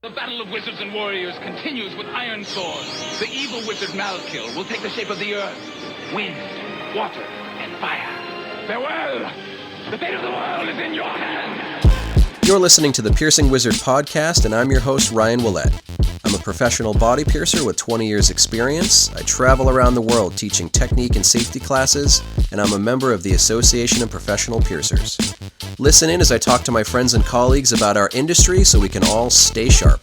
The battle of wizards and warriors continues with iron swords. The evil wizard Malkill will take the shape of the earth, wind, water, and fire. Farewell! The fate of the world is in your hands! You're listening to the Piercing Wizard podcast, and I'm your host, Ryan Willett. I'm a professional body piercer with 20 years experience. I travel around the world teaching technique and safety classes, and I'm a member of the Association of Professional Piercers. Listen in as I talk to my friends and colleagues about our industry so we can all stay sharp.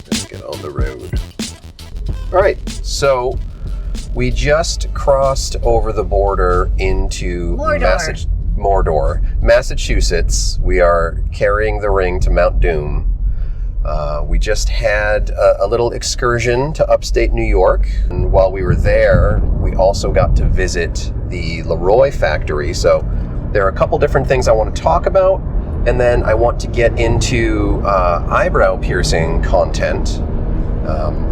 Let's get on the road. All right, so we just crossed over the border into Mordor, Massachusetts. We are carrying the ring to Mount Doom. We just had a little excursion to upstate New York, and while we were there, we also got to visit the Leroy factory. So there are a couple different things I want to talk about, and then I want to get into eyebrow piercing content.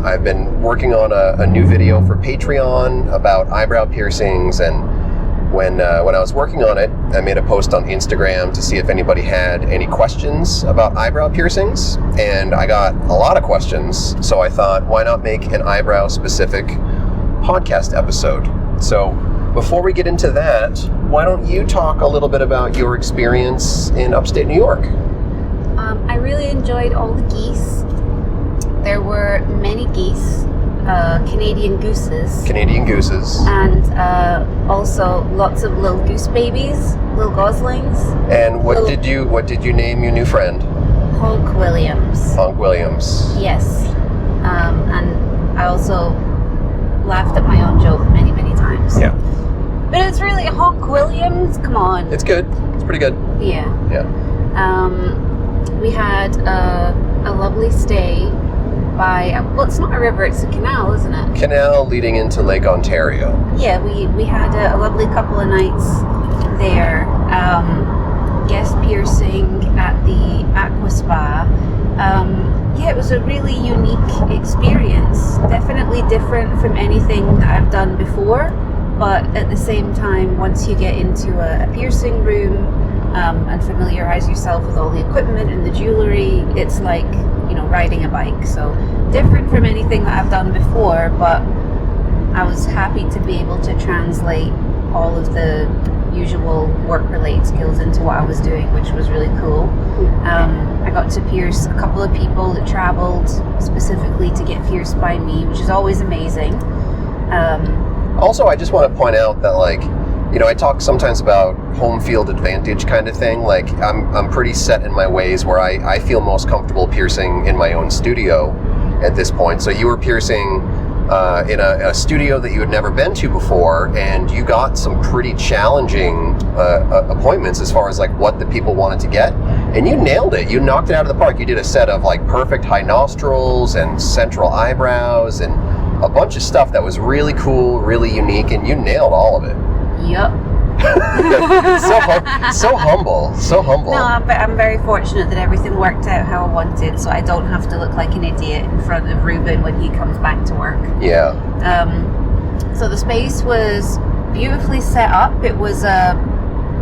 I've been working on a new video for Patreon about eyebrow piercings, and when I was working on it, I made a post on Instagram to see if anybody had any questions about eyebrow piercings, and I got a lot of questions, so I thought, why not make an eyebrow-specific podcast episode? So before we get into that, why don't you talk a little bit about your experience in upstate New York? I really enjoyed all the geese. There were many geese. Canadian gooses. And also lots of little goose babies, little goslings. And what did you name your new friend? Honk Williams. Honk Williams. Yes. And I also laughed at my own joke many, many times. Yeah. But it's really Honk Williams. Come on. It's good. It's pretty good. Yeah. Yeah. We had a lovely stay by, well, it's not a river, it's a canal, isn't it? Canal leading into Lake Ontario. Yeah, we had a lovely couple of nights there. Guest piercing at the Aqua Spa. Yeah, it was a really unique experience. Definitely different from anything that I've done before, but at the same time, once you get into a piercing room and familiarize yourself with all the equipment and the jewelry, it's like, riding a bike. So different from anything that I've done before, but I was happy to be able to translate all of the usual work-related skills into what I was doing, which was really cool. I got to pierce a couple of people that traveled specifically to get pierced by me, which is always amazing. Also, I just want to point out that, I talk sometimes about home field advantage kind of thing. I'm pretty set in my ways where I feel most comfortable piercing in my own studio at this point. So you were piercing in a studio that you had never been to before, and you got some pretty challenging appointments as far as what the people wanted to get, and you nailed it. You knocked it out of the park. You did a set of perfect high nostrils and central eyebrows and a bunch of stuff that was really cool, really unique, and you nailed all of it. Yep. So humble. No, I'm very fortunate that everything worked out how I wanted, so I don't have to look like an idiot in front of Ruben when he comes back to work. Yeah. So the space was beautifully set up. It was a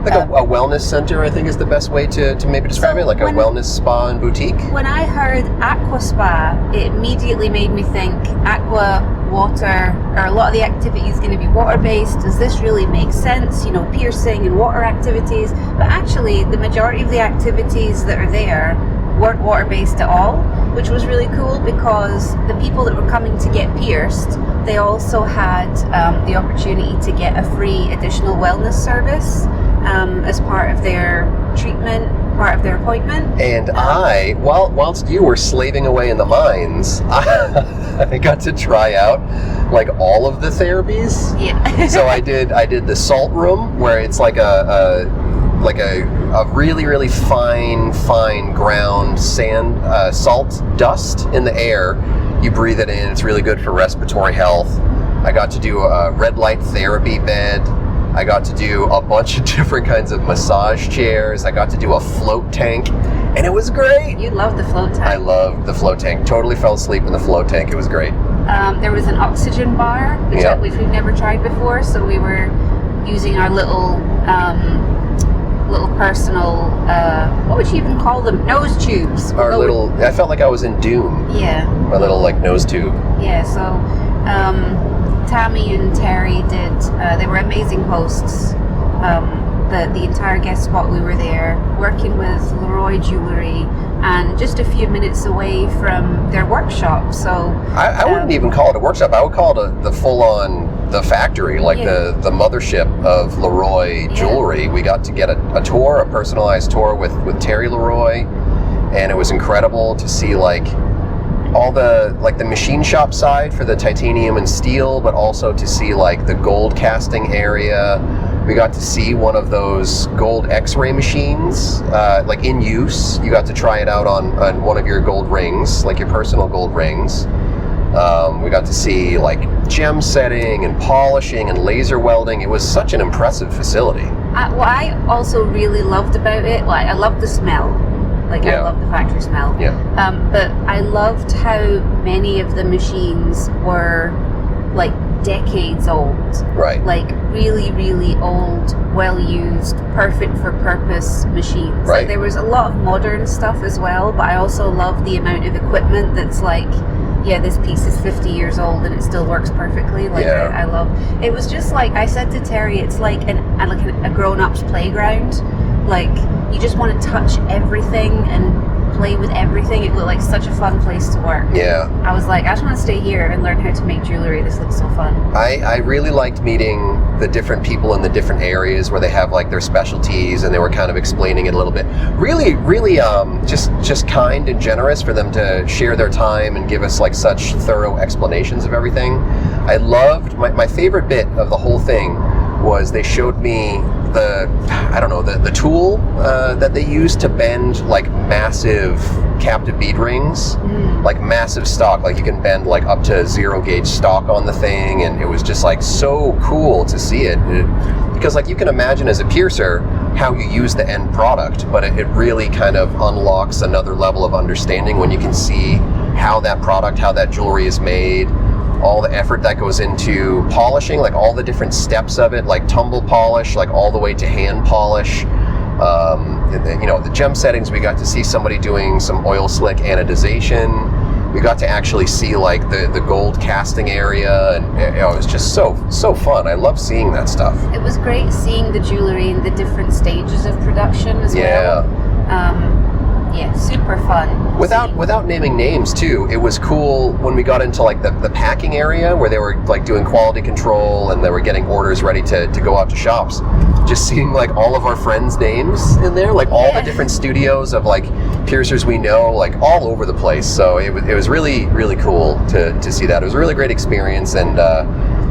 wellness center, I think is the best way to maybe describe it, a wellness spa and boutique. When I heard Aqua Spa, it immediately made me think aqua, water, or a lot of the activity is going to be water-based. Does this really make sense? Piercing and water activities. But actually, the majority of the activities that are there weren't water-based at all, which was really cool because the people that were coming to get pierced, they also had the opportunity to get a free additional wellness service as part of their treatment, part of their appointment. And whilst you were slaving away in the mines, I got to try out all of the therapies. Yeah. So I did the salt room, where it's a really, really fine ground sand, salt dust in the air. You breathe it in. It's really good for respiratory health. I got to do a red light therapy bed. I got to do a bunch of different kinds of massage chairs. I got to do a float tank, and it was great. You love the float tank. I loved the float tank. Totally fell asleep in the float tank. It was great. There was an oxygen bar, which we've never tried before, so we were using our little little personal, what would you even call them? Nose tubes. Our little, I felt like I was in Dune. Yeah. My little like nose tube. Yeah, so Tammy and Terry they were amazing hosts. The entire guest spot we were there, working with Leroy Jewellery, and just a few minutes away from their workshop. So I wouldn't even call it a workshop. I would call it the full-on factory, like the mothership of Leroy Jewelry. We got to get a tour, a personalized tour with Terry Leroy, and it was incredible to see like all the machine shop side for the titanium and steel, but also to see like the gold casting area. We got to see one of those gold X-ray machines, like in use. You got to try it out on one of your gold rings, like your personal gold rings. We got to see like gem setting and polishing and laser welding. It was such an impressive facility. What I also really loved about it, like I loved the smell. Like I love the factory smell. Yeah. But I loved how many of the machines were like decades old. Right. Like really, really old, well used, perfect for purpose machines. Right. Like there was a lot of modern stuff as well, but I also love the amount of equipment that's like, yeah, this piece is 50 years old and it still works perfectly. Like I love. It was just like I said to Terry, it's like a grown-up's playground. Like you just want to touch everything and play with everything. It looked like such a fun place to work. Yeah. I was like, I just want to stay here and learn how to make jewelry. This looks so fun. I really liked meeting the different people in the different areas where they have like their specialties, and they were kind of explaining it a little bit. Really, really just kind and generous for them to share their time and give us like such thorough explanations of everything. I loved, my favorite bit of the whole thing was they showed me the tool that they use to bend like massive captive bead rings, like massive stock. Like you can bend like up to 0 gauge stock on the thing, and it was just like so cool to see it. Because like you can imagine as a piercer how you use the end product, but it really kind of unlocks another level of understanding when you can see how that jewelry is made. All the effort that goes into polishing, like all the different steps of it, like tumble polish, like all the way to hand polish. The gem settings, we got to see somebody doing some oil slick anodization. We got to actually see like the gold casting area, and it was just so fun. I love seeing that stuff. It was great seeing the jewelry in the different stages of production as well. Yeah, super fun. Without naming names too, it was cool when we got into like the packing area where they were like doing quality control and they were getting orders ready to go out to shops. Just seeing like all of our friends' names in there, like all the different studios of like piercers we know, like all over the place. So it was really, really cool to see that. It was a really great experience, and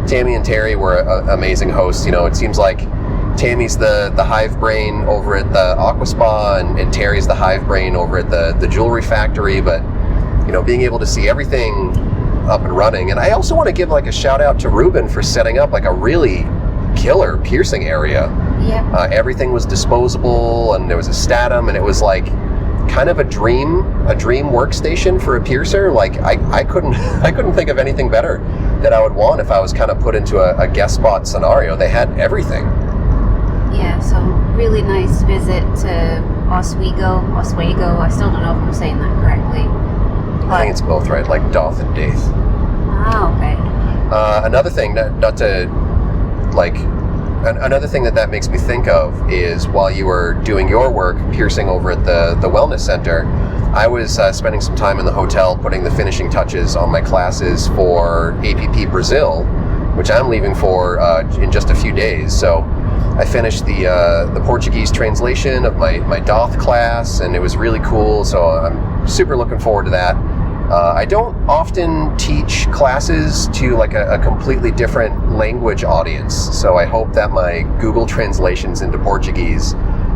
Tammy and Terry were amazing hosts. You know, it seems like Tammy's the hive brain over at the Aqua Spa, and Terry's the hive brain over at the jewelry factory. But you know, being able to see everything up and running. And I also want to give like a shout out to Ruben for setting up like a really killer piercing area. Yeah. Everything was disposable, and there was a Statum, and it was like kind of a dream workstation for a piercer. Like I couldn't think of anything better that I would want if I was kind of put into a guest spot scenario. They had everything. Yeah, so really nice visit to Oswego. I still don't know if I'm saying that correctly. I think it's both right, like Doth and Daith. Oh, okay. Another thing, another thing that makes me think of is while you were doing your work piercing over at the wellness center, I was spending some time in the hotel putting the finishing touches on my classes for APP Brazil, which I'm leaving for in just a few days. So I finished the Portuguese translation of my Doth class, and it was really cool. So I'm super looking forward to that. I don't often teach classes to like a completely different language audience, so I hope that my Google translations into Portuguese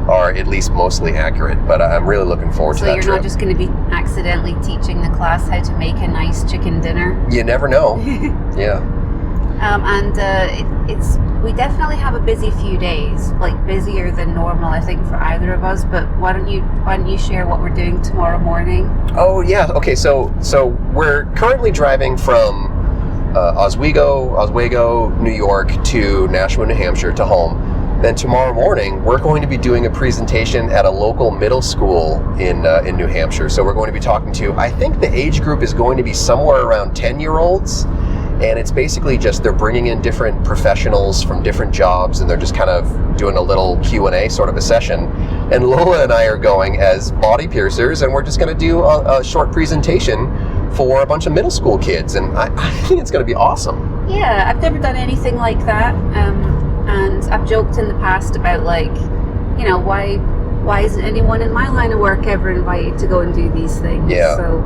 are at least mostly accurate, but I'm really looking forward to that trip. So you're not just going to be accidentally teaching the class how to make a nice chicken dinner? You never know. Yeah. We definitely have a busy few days, like busier than normal, I think, for either of us. But why don't you share what we're doing tomorrow morning? Oh yeah, okay. So we're currently driving from Oswego, New York to Nashua, New Hampshire to home. then tomorrow morning, we're going to be doing a presentation at a local middle school in New Hampshire. So we're going to be talking to, I think the age group is going to be somewhere around 10-year-olds. And it's basically just they're bringing in different professionals from different jobs, and they're just kind of doing a little Q&A sort of a session. And Lola and I are going as body piercers, and we're just going to do a short presentation for a bunch of middle school kids. And I think it's going to be awesome. Yeah, I've never done anything like that. And I've joked in the past about, like, you know, why isn't anyone in my line of work ever invited to go and do these things? Yeah. So,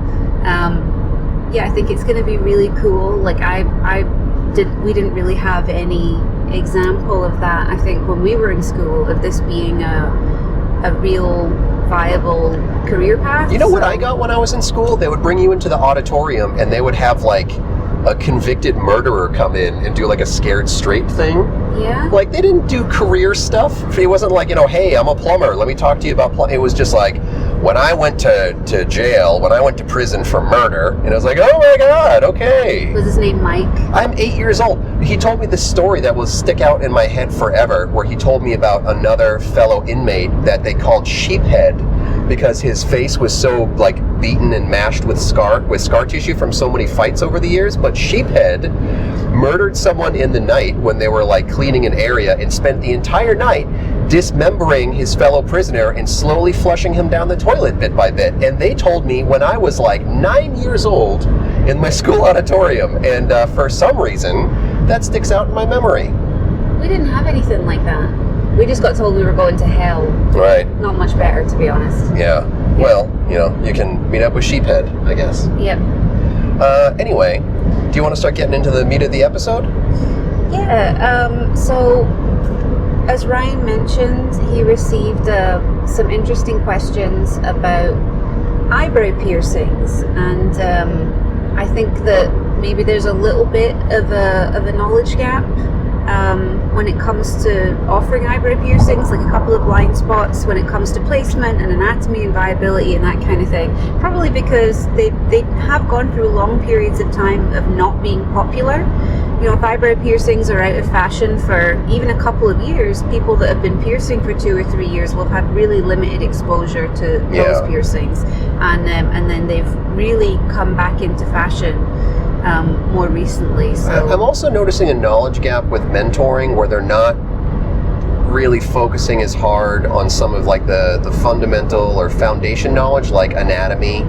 yeah, I think it's going to be really cool. Like, we didn't really have any example of that, I think, when we were in school, of this being a real viable career path. You know what I got when I was in school? They would bring you into the auditorium, and they would have, like, a convicted murderer come in and do like a scared straight thing. Yeah. Like, they didn't do career stuff. It wasn't like, you know, hey, I'm a plumber, let me talk to you about plumbing. It was just like, when I went to jail, when I went to prison for murder, and I was like, oh my God, okay. Was his name Mike? I'm 8 years old. He told me this story that will stick out in my head forever, where he told me about another fellow inmate that they called Sheephead, because his face was so, like, beaten and mashed with scar tissue from so many fights over the years. But Sheephead murdered someone in the night when they were, like, cleaning an area, and spent the entire night dismembering his fellow prisoner and slowly flushing him down the toilet bit by bit. And they told me when I was like 9 years old in my school auditorium, and for some reason that sticks out in my memory. We didn't have anything like that. We just got told we were going to hell. Right. Not much better, to be honest. Yeah. Well, you know, you can meet up with Sheephead, I guess. Yep. Anyway, do you want to start getting into the meat of the episode? Yeah, so as Ryan mentioned, he received some interesting questions about eyebrow piercings, and I think that maybe there's a little bit of a knowledge gap when it comes to offering eyebrow piercings, like a couple of blind spots when it comes to placement and anatomy and viability and that kind of thing. Probably because they have gone through long periods of time of not being popular. You know, if eyebrow piercings are out of fashion for even a couple of years, people that have been piercing for 2 or 3 years will have had really limited exposure to those piercings, and then they've really come back into fashion more recently. So I'm also noticing a knowledge gap with mentoring, where they're not really focusing as hard on some of, like, the fundamental or foundation knowledge, like anatomy,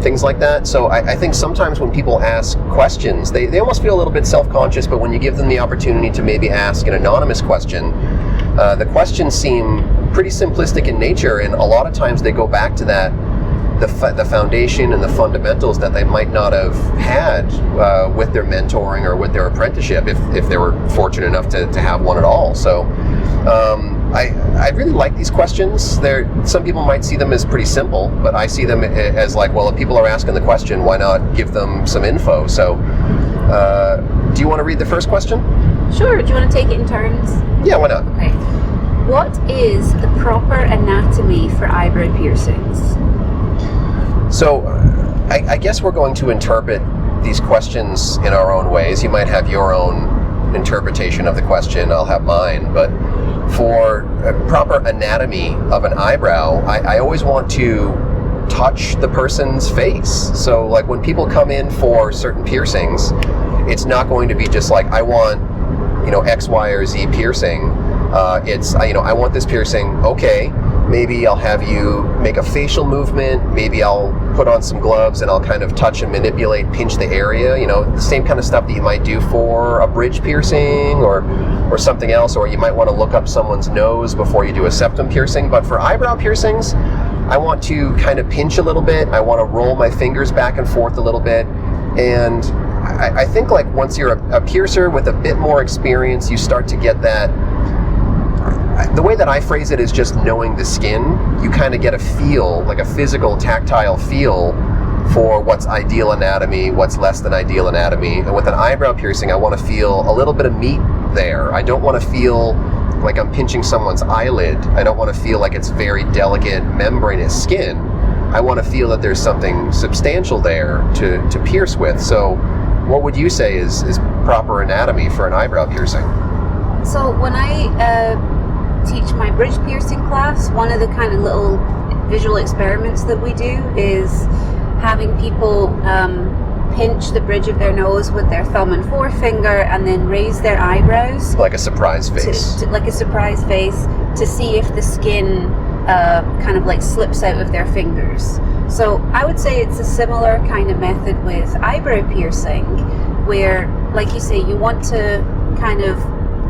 things like that. So I think sometimes when people ask questions, they almost feel a little bit self-conscious, but when you give them the opportunity to maybe ask an anonymous question, the questions seem pretty simplistic in nature, and a lot of times they go back to that, the foundation and the fundamentals that they might not have had with their mentoring or with their apprenticeship, if they were fortunate enough to have one at all. So I really like these questions. Some people might see them as pretty simple, but I see them as like, well, if people are asking the question, why not give them some info? So do you want to read the first question? Sure. Do you want to take it in turns? Yeah, why not? Okay. What is the proper anatomy for eyebrow piercings? So I guess we're going to interpret these questions in our own ways. You might have your own interpretation of the question, I'll have mine, but for proper anatomy of an eyebrow, I always want to touch the person's face. So, like, when people come in for certain piercings, it's not going to be just like, I want, you know, X, Y, or Z piercing. It's, you know, I want this piercing. Okay, maybe I'll have you make a facial movement. Maybe I'll put on some gloves and I'll kind of touch and manipulate, pinch the area. You know, the same kind of stuff that you might do for a bridge piercing or something else. Or you might want to look up someone's nose before you do a septum piercing. But for eyebrow piercings, I want to kind of pinch a little bit. I want to roll my fingers back and forth a little bit. And I think, like, once you're a piercer with a bit more experience, you start to get that. The way that I phrase it is just knowing the skin. You kind of get a feel, like a physical, tactile feel for what's ideal anatomy, what's less than ideal anatomy. And with an eyebrow piercing, I want to feel a little bit of meat there. I don't want to feel like I'm pinching someone's eyelid. I don't want to feel like it's very delicate, membranous skin. I want to feel that there's something substantial there to pierce with. So what would you say is proper anatomy for an eyebrow piercing? So when I teach my bridge piercing class, one of the kind of little visual experiments that we do is having people pinch the bridge of their nose with their thumb and forefinger and then raise their eyebrows. Like a surprise face. Like a surprise face, to see if the skin kind of like slips out of their fingers. So I would say it's a similar kind of method with eyebrow piercing, where, like you say, you want to kind of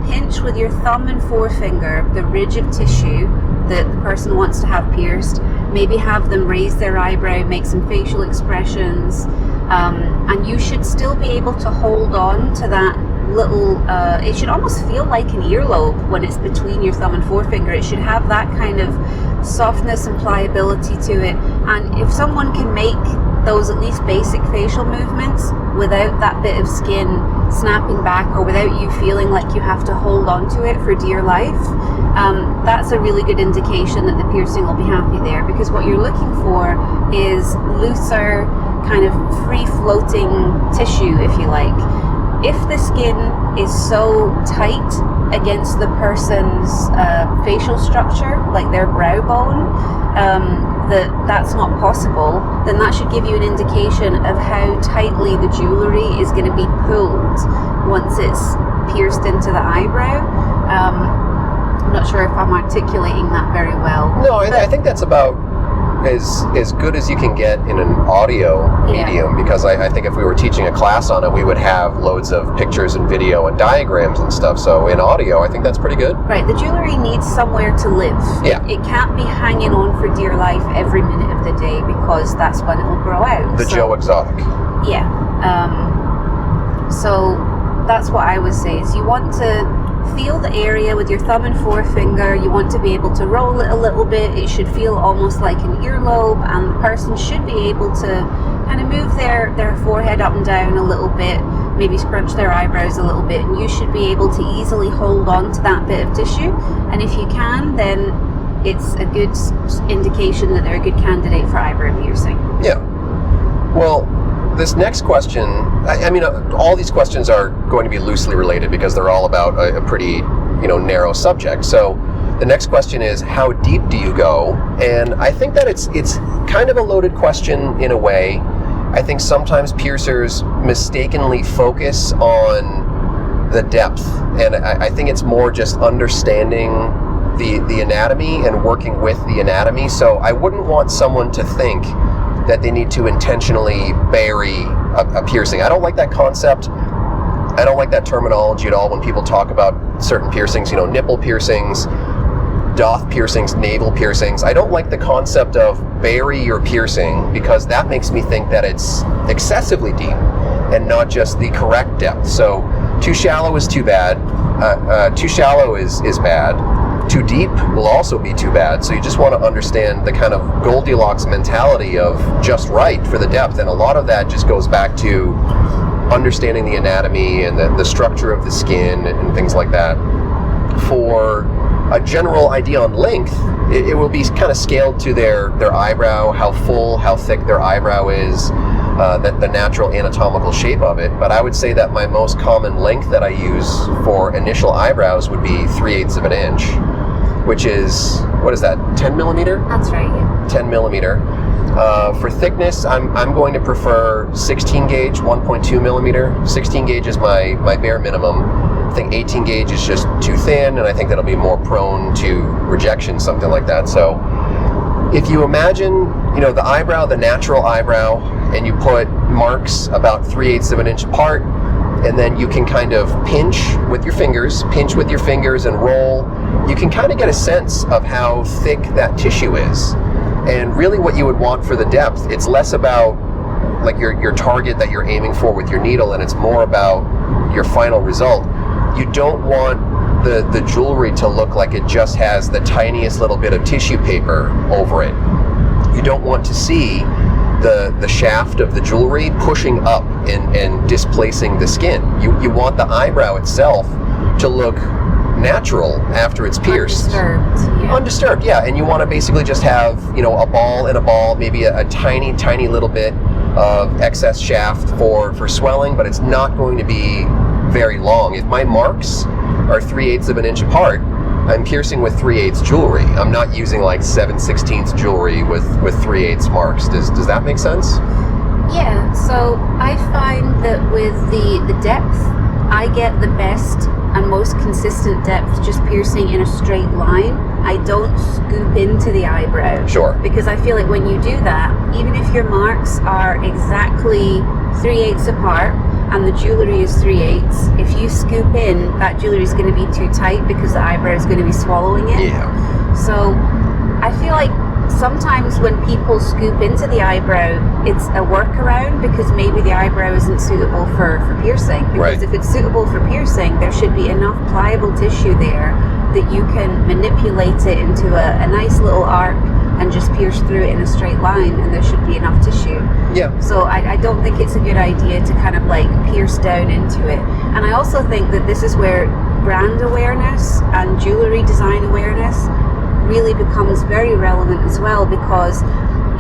pinch with your thumb and forefinger the ridge of tissue that the person wants to have pierced, maybe have them raise their eyebrow, make some facial expressions, and you should still be able to hold on to that little, it should almost feel like an earlobe when it's between your thumb and forefinger. It should have that kind of softness and pliability to it, and if someone can make those at least basic facial movements without that bit of skin snapping back, or without you feeling like you have to hold on to it for dear life, that's a really good indication that the piercing will be happy there, because what you're looking for is looser, kind of free-floating tissue, if you like. If the skin is so tight against the person's facial structure, like their brow bone, that's not possible, then that should give you an indication of how tightly the jewelry is going to be pulled once it's pierced into the eyebrow. I'm not sure if I'm articulating that very well. No, I think that's about as good as you can get in an audio medium, because I think if we were teaching a class on it, we would have loads of pictures and video and diagrams and stuff. So in audio, I think that's pretty good. Right, the jewelry needs somewhere to live. Yeah. It can't be hanging on for dear life every minute of the day, because that's when it will grow out. The Joe Exotic. Yeah. So that's what I would say, is you want to feel the area with your thumb and forefinger. You want to be able to roll it a little bit. It should feel almost like an earlobe, and the person should be able to kind of move their forehead up and down a little bit, maybe scrunch their eyebrows a little bit, and you should be able to easily hold on to that bit of tissue. And if you can, then it's a good indication that they're a good candidate for eyebrow piercing. Yeah. Well, this next question, I mean, all these questions are going to be loosely related because they're all about a pretty, narrow subject. So the next question is, how deep do you go? And I think that it's kind of a loaded question in a way. I think sometimes piercers mistakenly focus on the depth, and I think it's more just understanding the anatomy and working with the anatomy. So I wouldn't want someone to think that they need to intentionally bury a piercing. I don't like that concept. I don't like that terminology at all when people talk about certain piercings, nipple piercings, doth piercings, navel piercings. I don't like the concept of bury your piercing, because that makes me think that it's excessively deep and not just the correct depth. So too shallow is too bad. Too shallow is bad. Too deep will also be too bad. So you just want to understand the kind of Goldilocks mentality of just right for the depth. And a lot of that just goes back to understanding the anatomy and the structure of the skin and things like that. For a general idea on length, it will be kind of scaled to their eyebrow, how full, how thick their eyebrow is, the natural anatomical shape of it. But I would say that my most common length that I use for initial eyebrows would be 3/8 of an inch, which is, what is that, 10 millimeter? That's right, yeah. 10 millimeter. For thickness, I'm going to prefer 16 gauge, 1.2 millimeter. 16 gauge is my bare minimum. I think 18 gauge is just too thin, and I think that'll be more prone to rejection, something like that. So if you imagine, the eyebrow, the natural eyebrow, and you put marks about 3/8 of an inch apart, and then you can kind of pinch with your fingers and roll, you can kind of get a sense of how thick that tissue is. And really what you would want for the depth, it's less about like your target that you're aiming for with your needle, and it's more about your final result. You don't want the jewelry to look like it just has the tiniest little bit of tissue paper over it. You don't want to see the shaft of the jewelry pushing up and displacing the skin. You want the eyebrow itself to look natural after it's pierced. Undisturbed, yeah. And you want to basically just have, a ball and a ball, maybe a tiny, tiny little bit of excess shaft for swelling, but it's not going to be very long. If my marks are 3/8 of an inch apart, I'm piercing with 3/8 jewelry. I'm not using like 7/16 jewelry with 3/8 marks. Does that make sense? Yeah, so I find that with the depth, I get the best and most consistent depth just piercing in a straight line. I don't scoop into the eyebrow. Sure. Because I feel like when you do that, even if your marks are exactly 3/8 apart and the jewelry is 3/8, if you scoop in, that jewelry is going to be too tight because the eyebrow is going to be swallowing it. Yeah. So I feel like sometimes when people scoop into the eyebrow, it's a workaround because maybe the eyebrow isn't suitable for piercing. Because Right. if it's suitable for piercing, there should be enough pliable tissue there that you can manipulate it into a nice little arc and just pierce through it in a straight line, and there should be enough tissue. Yeah. So I don't think it's a good idea to kind of like pierce down into it. And I also think that this is where brand awareness and jewelry design awareness really becomes very relevant as well, because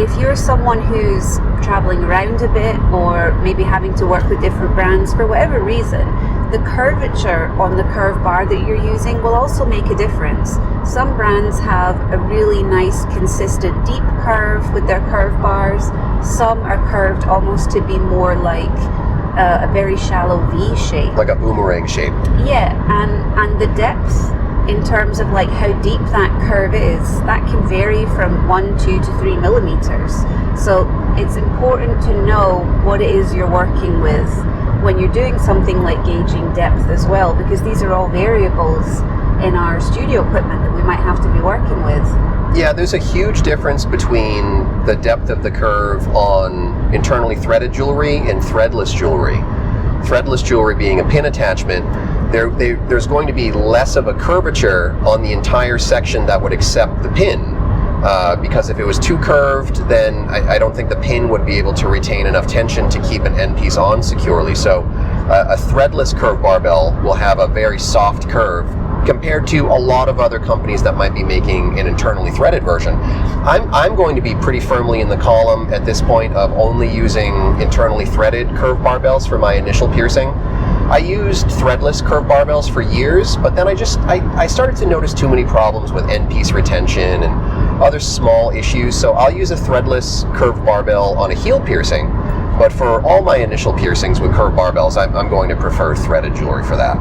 if you're someone who's traveling around a bit or maybe having to work with different brands for whatever reason, the curvature on the curve bar that you're using will also make a difference. Some brands have a really nice consistent deep curve with their curve bars. Some are curved almost to be more like a very shallow V shape. Like a boomerang shape. Yeah, and the depth in terms of like how deep that curve is, that can vary from 1, 2 to 3 millimeters. So it's important to know what it is you're working with when you're doing something like gauging depth as well, because these are all variables in our studio equipment that we might have to be working with. Yeah, there's a huge difference between the depth of the curve on internally threaded jewelry and threadless jewelry. Threadless jewelry being a pin attachment, there's going to be less of a curvature on the entire section that would accept the pin. Because if it was too curved, then I don't think the pin would be able to retain enough tension to keep an end piece on securely. So a threadless curve barbell will have a very soft curve compared to a lot of other companies that might be making an internally threaded version. I'm going to be pretty firmly in the column at this point of only using internally threaded curve barbells for my initial piercing. I used threadless curve barbells for years, but then I started to notice too many problems with end piece retention and other small issues, so I'll use a threadless curve barbell on a heel piercing, but for all my initial piercings with curve barbells, I'm going to prefer threaded jewelry for that.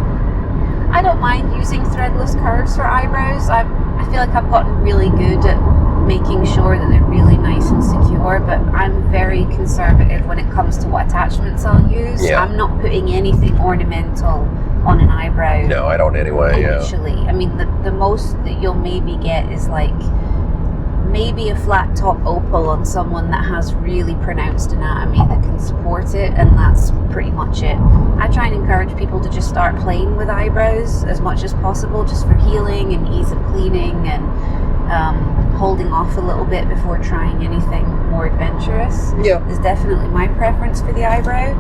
I don't mind using threadless curves for eyebrows. I feel like I've gotten really good at making sure that they're really nice and secure, but I'm very conservative when it comes to what attachments I'll use. Yeah. I'm not putting anything ornamental on an eyebrow. No, I don't anyway, initially. yeah. I mean, the most that you'll maybe get is like maybe a flat top opal on someone that has really pronounced anatomy that can support it, and that's pretty much it. I try and encourage people to just start playing with eyebrows as much as possible, just for healing and ease of cleaning, and holding off a little bit before trying anything more adventurous. Yeah. Is definitely my preference for the eyebrow.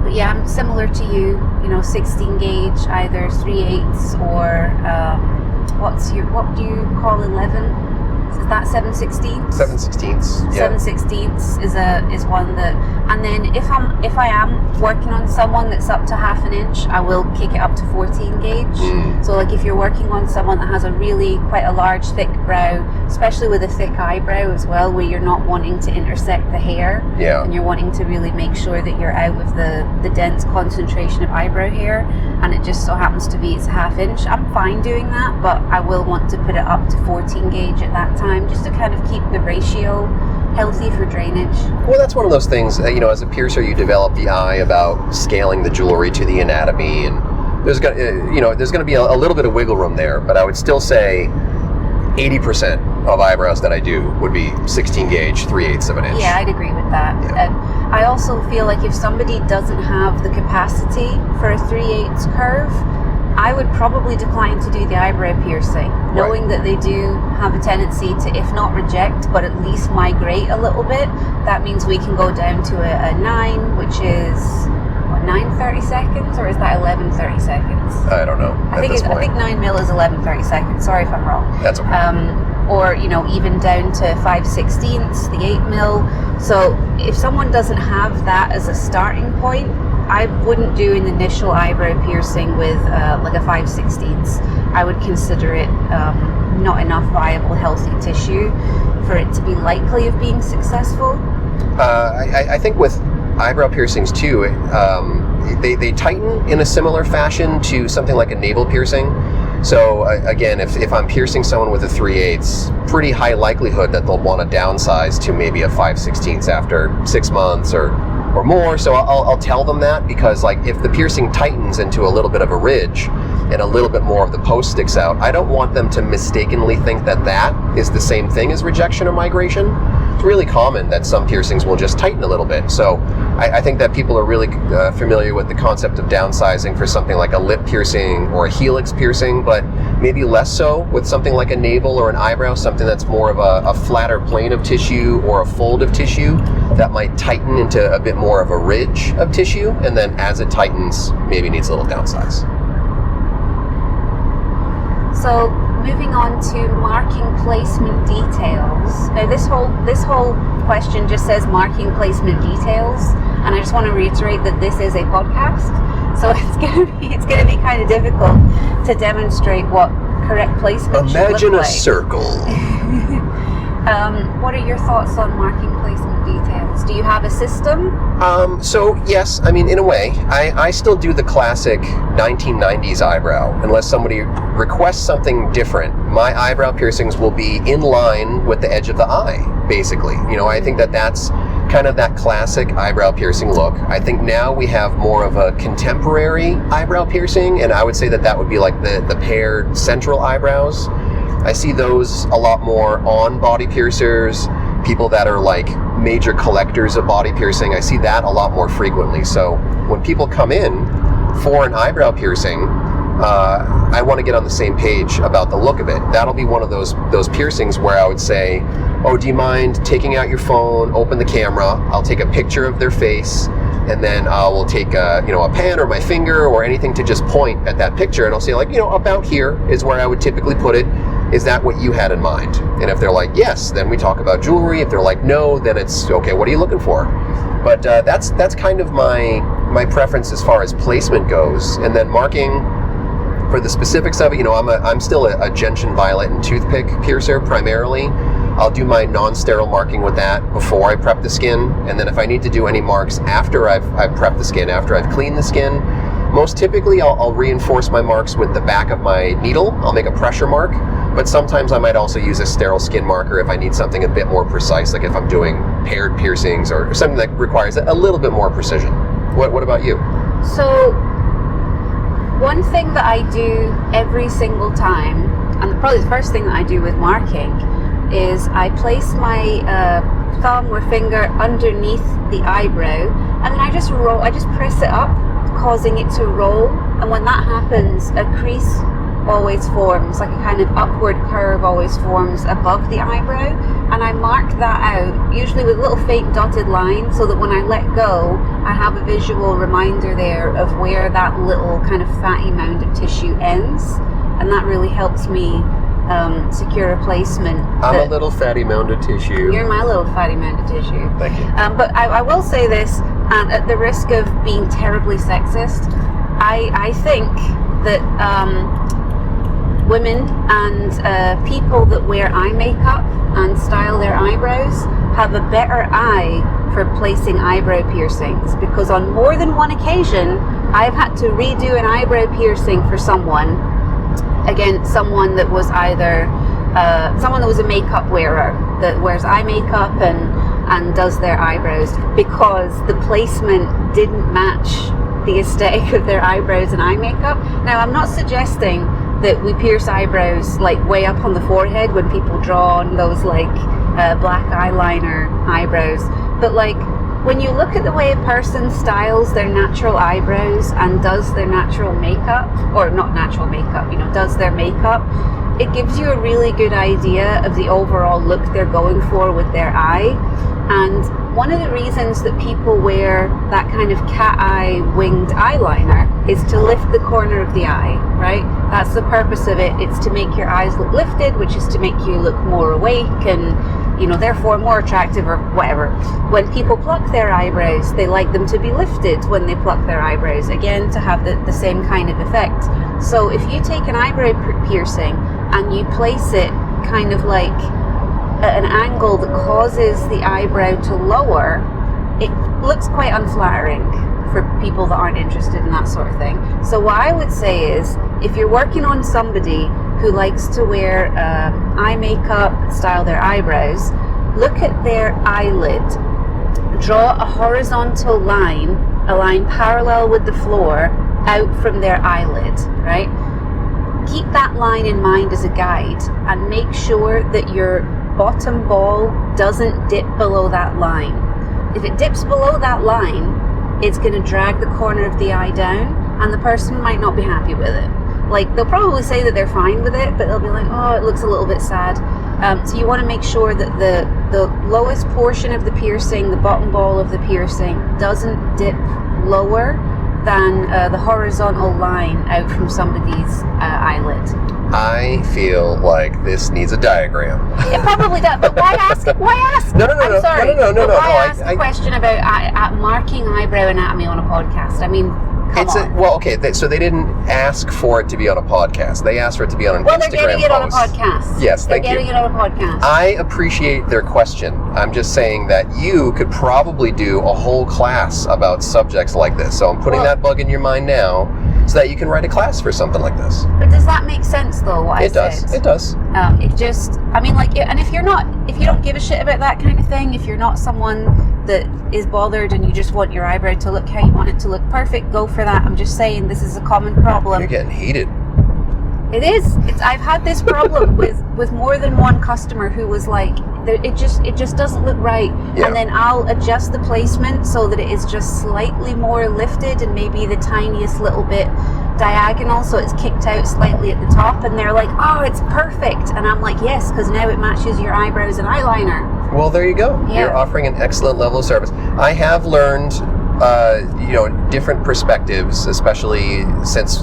But yeah, I'm similar to you, 16 gauge, either 3/8 or what do you call 11? Is that 7/16? 7/16, yeah. 7/16 is one that, and then if I am working on someone that's up to 1/2 inch, I will kick it up to 14 gauge. So like if you're working on someone that has a really quite a large thick brow, especially with a thick eyebrow as well, where you're not wanting to intersect the hair, Yeah. and you're wanting to really make sure that you're out of the dense concentration of eyebrow hair, and it just so happens to be it's 1/2 inch, I'm fine doing that, but I will want to put it up to 14 gauge at that time, just to kind of keep the ratio healthy for drainage. Well, that's one of those things, as a piercer, you develop the eye about scaling the jewelry to the anatomy, and there's going to be a little bit of wiggle room there, but I would still say 80% of eyebrows that I do would be 16 gauge, 3/8 of an inch. Yeah, I'd agree with that. Yeah. And I also feel like if somebody doesn't have the capacity for a 3/8 curve, I would probably decline to do the eyebrow piercing, knowing that they do have a tendency to, if not reject, but at least migrate a little bit. That means we can go down to a 9, which is, 9 30-seconds, or is that 11 30-seconds? I don't know. I think 9 mil is 11 30-seconds. Sorry if I'm wrong. That's okay. Or even down to 5/16, the 8 mil. So if someone doesn't have that as a starting point, I wouldn't do an initial eyebrow piercing with like a 5/16. I would consider it not enough viable, healthy tissue for it to be likely of being successful. I think with eyebrow piercings too, they tighten in a similar fashion to something like a navel piercing. So again, if I'm piercing someone with a 3/8, pretty high likelihood that they'll want to downsize to maybe a 5/16 after 6 months or more. So I'll tell them that, because like if the piercing tightens into a little bit of a ridge and a little bit more of the post sticks out, I don't want them to mistakenly think that that is the same thing as rejection or migration. It's really common that some piercings will just tighten a little bit. So I think that people are really familiar with the concept of downsizing for something like a lip piercing or a helix piercing, but maybe less so with something like a navel or an eyebrow, something that's more of a flatter plane of tissue or a fold of tissue that might tighten into a bit more of a ridge of tissue, and then as it tightens, maybe needs a little downsize. So moving on to marking placement details. Now this whole question just says marking placement details, and I just want to reiterate that this is a podcast, so it's gonna be kind of difficult to demonstrate what correct placement should Imagine look a like. circle. What are your thoughts on marking placement details? Do you have a system? So yes, I mean, in a way, I still do the classic 1990s eyebrow. Unless somebody requests something different, my eyebrow piercings will be in line with the edge of the eye, basically. You know, I think that that's kind of that classic eyebrow piercing look. I think now we have more of a contemporary eyebrow piercing, and I would say that that would be like the paired central eyebrows. I see those a lot more on body piercers, people that are like major collectors of body piercing. I see that a lot more frequently. So when people come in for an eyebrow piercing, I want to get on the same page about the look of it. That'll be one of those piercings where I would say, oh, do you mind taking out your phone, open the camera, I'll take a picture of their face, and then we'll take a pen or my finger or anything to just point at that picture, and I'll say, like, about here is where I would typically put it. Is that what you had in mind? And if they're like, yes, then we talk about jewelry. If they're like, no, then it's, okay, what are you looking for? But that's kind of my preference as far as placement goes. And then marking, for the specifics of it, I'm still a gentian violet and toothpick piercer primarily. I'll do my non-sterile marking with that before I prep the skin. And then if I need to do any marks after I've prepped the skin, after I've cleaned the skin, most typically I'll reinforce my marks with the back of my needle. I'll make a pressure mark, but sometimes I might also use a sterile skin marker if I need something a bit more precise, like if I'm doing paired piercings or something that requires a little bit more precision. What about you? So one thing that I do every single time, and probably the first thing that I do with marking, is I place my thumb or finger underneath the eyebrow, and then I just press it up, causing it to roll. And when that happens, a crease always forms, like a kind of upward curve always forms above the eyebrow, and I mark that out, usually with little faint dotted lines, so that when I let go, I have a visual reminder there of where that little kind of fatty mound of tissue ends, and that really helps me secure a placement. I'm a little fatty mound of tissue. You're my little fatty mound of tissue. Thank you. But I will say this, and at the risk of being terribly sexist, I think that women and people that wear eye makeup and style their eyebrows have a better eye for placing eyebrow piercings, because on more than one occasion I've had to redo an eyebrow piercing for someone. Again, someone that was either someone that was a makeup wearer that wears eye makeup and does their eyebrows, because the placement didn't match the aesthetic of their eyebrows and eye makeup. Now, I'm not suggesting that we pierce eyebrows like way up on the forehead when people draw on those like black eyeliner eyebrows, but like when you look at the way a person styles their natural eyebrows and does their natural makeup, or not natural makeup, does their makeup, it gives you a really good idea of the overall look they're going for with their eye. And one of the reasons that people wear that kind of cat eye winged eyeliner is to lift the corner of the eye, right? That's the purpose of it. It's to make your eyes look lifted, which is to make you look more awake and therefore more attractive or whatever. When people pluck their eyebrows, they like them to be lifted when they pluck their eyebrows, again, to have the same kind of effect. So if you take an eyebrow piercing and you place it kind of like at an angle that causes the eyebrow to lower, it looks quite unflattering for people that aren't interested in that sort of thing. So what I would say is, if you're working on somebody who likes to wear eye makeup, style their eyebrows, look at their eyelid, draw a horizontal line, a line parallel with the floor, out from their eyelid, right? Keep that line in mind as a guide, and make sure that your bottom ball doesn't dip below that line. If it dips below that line, it's going to drag the corner of the eye down, and the person might not be happy with it. Like, they'll probably say that they're fine with it, but they'll be like, oh, it looks a little bit sad. So you want to make sure that the lowest portion of the piercing, the bottom ball of the piercing, doesn't dip lower than the horizontal line out from somebody's eyelid. I feel like this needs a diagram. It probably does, but why ask? Why ask? No. I'm sorry. No. Why ask a question about marking eyebrow anatomy on a podcast? I mean, come on. So they didn't ask for it to be on a podcast. They asked for it to be on an Instagram post. Well, they're getting it on a podcast. Yes, thank you. They're getting it on a podcast. I appreciate their question. I'm just saying that you could probably do a whole class about subjects like this. So I'm putting that bug in your mind now, so that you can write a class for something like this. But does that make sense, though, what I said? It does. It just, I mean, like, and if you don't give a shit about that kind of thing, if you're not someone that is bothered and you just want your eyebrow to look how you want it to look perfect, go for that. I'm just saying, this is a common problem. You're getting heated. It is. I've had this problem with more than one customer who was like, it just doesn't look right. Yeah. And then I'll adjust the placement so that it is just slightly more lifted and maybe the tiniest little bit diagonal, so it's kicked out slightly at the top, and they're like, oh, it's perfect. And I'm like, yes, because now it matches your eyebrows and eyeliner. Well, there you go. Yeah. You're offering an excellent level of service. I have learned different perspectives, especially since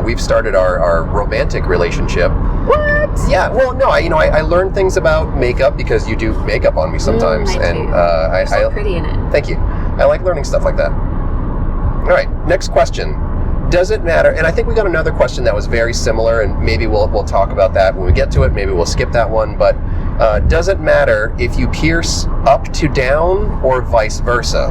we've started our romantic relationship. What? Yeah, well, no, I learned things about makeup because you do makeup on me sometimes, and You're so pretty in it. Thank you. I like learning stuff like that. All right, next question. Does it matter? And I think we got another question that was very similar, and maybe we'll talk about that when we get to it. Maybe we'll skip that one. But does it matter if you pierce up to down or vice versa?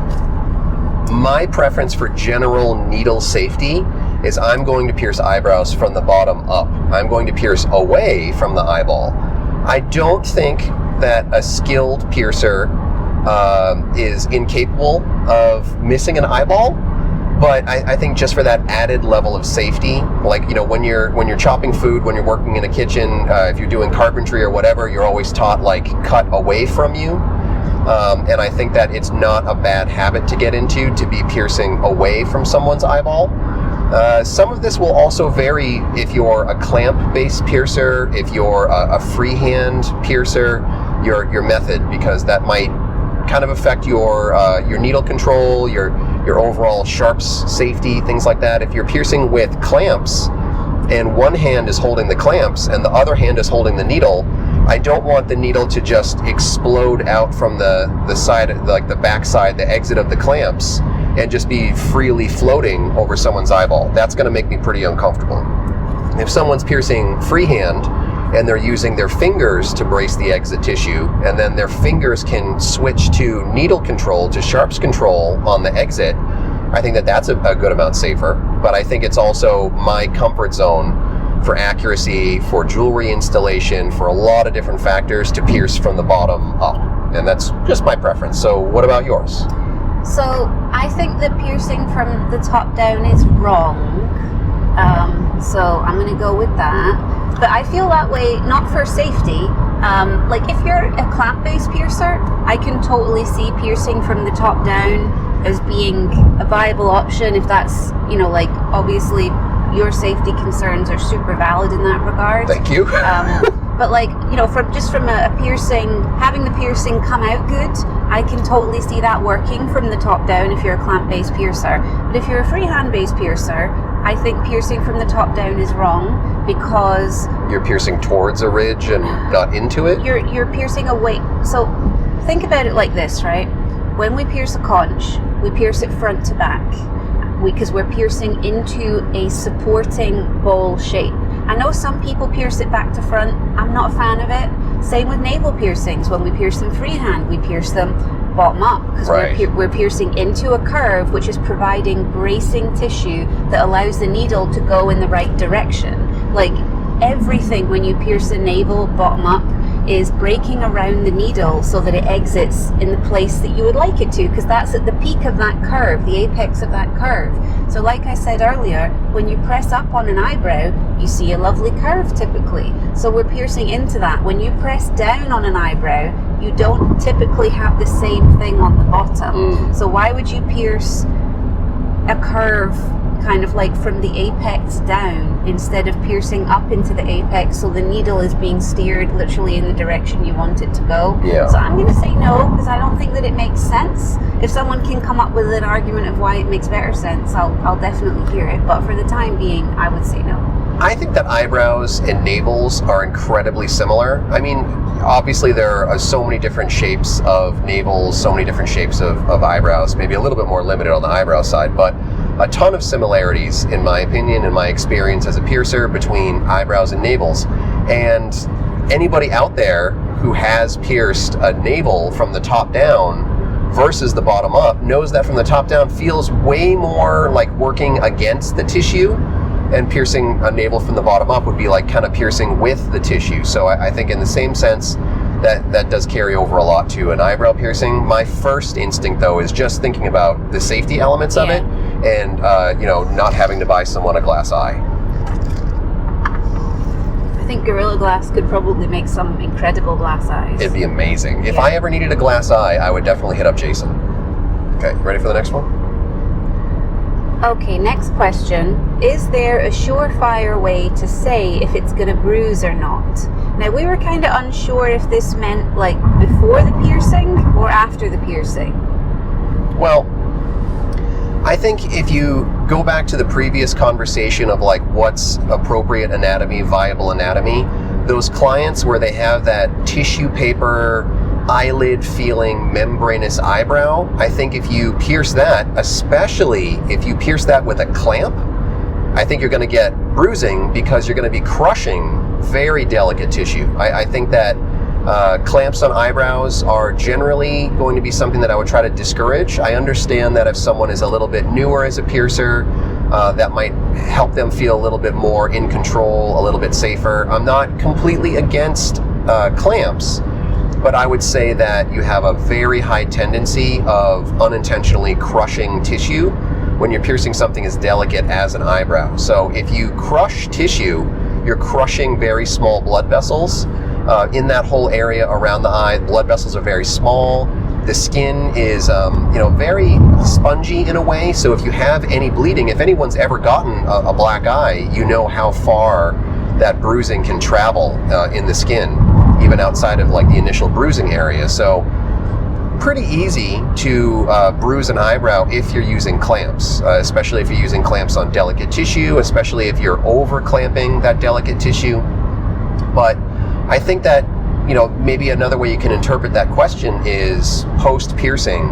My preference for general needle safety is I'm going to pierce eyebrows from the bottom up. I'm going to pierce away from the eyeball. I don't think that a skilled piercer is incapable of missing an eyeball, but I think just for that added level of safety, like, when you're chopping food, when you're working in a kitchen, if you're doing carpentry or whatever, you're always taught, like, cut away from you. And I think that it's not a bad habit to get into, to be piercing away from someone's eyeball. Some of this will also vary if you're a clamp-based piercer, if you're a freehand piercer, your method, because that might kind of affect your needle control, your overall sharps safety, things like that. If you're piercing with clamps and one hand is holding the clamps and the other hand is holding the needle, I don't want the needle to just explode out from the side, like the back side, the exit of the clamps, and just be freely floating over someone's eyeball. That's going to make me pretty uncomfortable. If someone's piercing freehand and they're using their fingers to brace the exit tissue, and then their fingers can switch to needle control, to sharps control on the exit, I think that's a good amount safer. But I think it's also my comfort zone for accuracy, for jewelry installation, for a lot of different factors, to pierce from the bottom up. And that's just my preference. So what about yours? So I think that piercing from the top down is wrong. So I'm going to go with that. But I feel that way not for safety. Like, if you're a clamp-based piercer, I can totally see piercing from the top down as being a viable option if that's, like, obviously your safety concerns are super valid in that regard. Thank you. But, like, from a piercing, having the piercing come out good, I can totally see that working from the top down if you're a clamp-based piercer. But if you're a freehand-based piercer, I think piercing from the top down is wrong. because you're piercing towards a ridge and not into it? You're piercing away. So think about it like this, right? When we pierce a conch, we pierce it front to back because we're piercing into a supporting bowl shape. I know some people pierce it back to front. I'm not a fan of it. Same with navel piercings. When we pierce them freehand, we pierce them bottom up because we're piercing into a curve, which is providing bracing tissue that allows the needle to go in the right direction. Like everything when you pierce the navel bottom up is breaking around the needle so that it exits in the place that you would like it to, because that's at the peak of that curve, the apex of that curve. So like I said earlier, when you press up on an eyebrow, you see a lovely curve typically. So we're piercing into that. When you press down on an eyebrow, you don't typically have the same thing on the bottom. So why would you pierce a curve kind of like from the apex down instead of piercing up into the apex so the needle is being steered literally in the direction you want it to go? Yeah. So I'm going to say no, because I don't think that it makes sense. If someone can come up with an argument of why it makes better sense, I'll definitely hear it. But for the time being, I would say no. I think that eyebrows and navels are incredibly similar. I mean, obviously there are so many different shapes of navels, so many different shapes of eyebrows, maybe a little bit more limited on the eyebrow side, but a ton of similarities, in my opinion, in my experience as a piercer, between eyebrows and navels. And anybody out there who has pierced a navel from the top down versus the bottom up knows that from the top down feels way more like working against the tissue, and piercing a navel from the bottom up would be like kind of piercing with the tissue. So I think in the same sense, that does carry over a lot to an eyebrow piercing. My first instinct, though, is just thinking about the safety elements of it, and not having to buy someone a glass eye. I think Gorilla Glass could probably make some incredible glass eyes. It'd be amazing. If I ever needed a glass eye, I would definitely hit up Jason. Okay, ready for the next one? Okay, next question. Is there a surefire way to say if it's going to bruise or not? Now, we were kind of unsure if this meant like before the piercing or after the piercing. Well, I think if you go back to the previous conversation of like what's appropriate anatomy, viable anatomy, those clients where they have that tissue paper, eyelid feeling membranous eyebrow, I think if you pierce that, especially if you pierce that with a clamp, I think you're going to get bruising because you're going to be crushing very delicate tissue. I think that clamps on eyebrows are generally going to be something that I would try to discourage. I understand that if someone is a little bit newer as a piercer, that might help them feel a little bit more in control, a little bit safer. I'm not completely against clamps, but I would say that you have a very high tendency of unintentionally crushing tissue when you're piercing something as delicate as an eyebrow. So if you crush tissue, you're crushing very small blood vessels. In that whole area around the eye, blood vessels are very small. The skin is, very spongy in a way. So if you have any bleeding, if anyone's ever gotten a black eye, you know how far that bruising can travel in the skin, even outside of like the initial bruising area. So pretty easy to bruise an eyebrow if you're using clamps, especially if you're using clamps on delicate tissue, especially if you're over clamping that delicate tissue. But I think that, maybe another way you can interpret that question is post-piercing,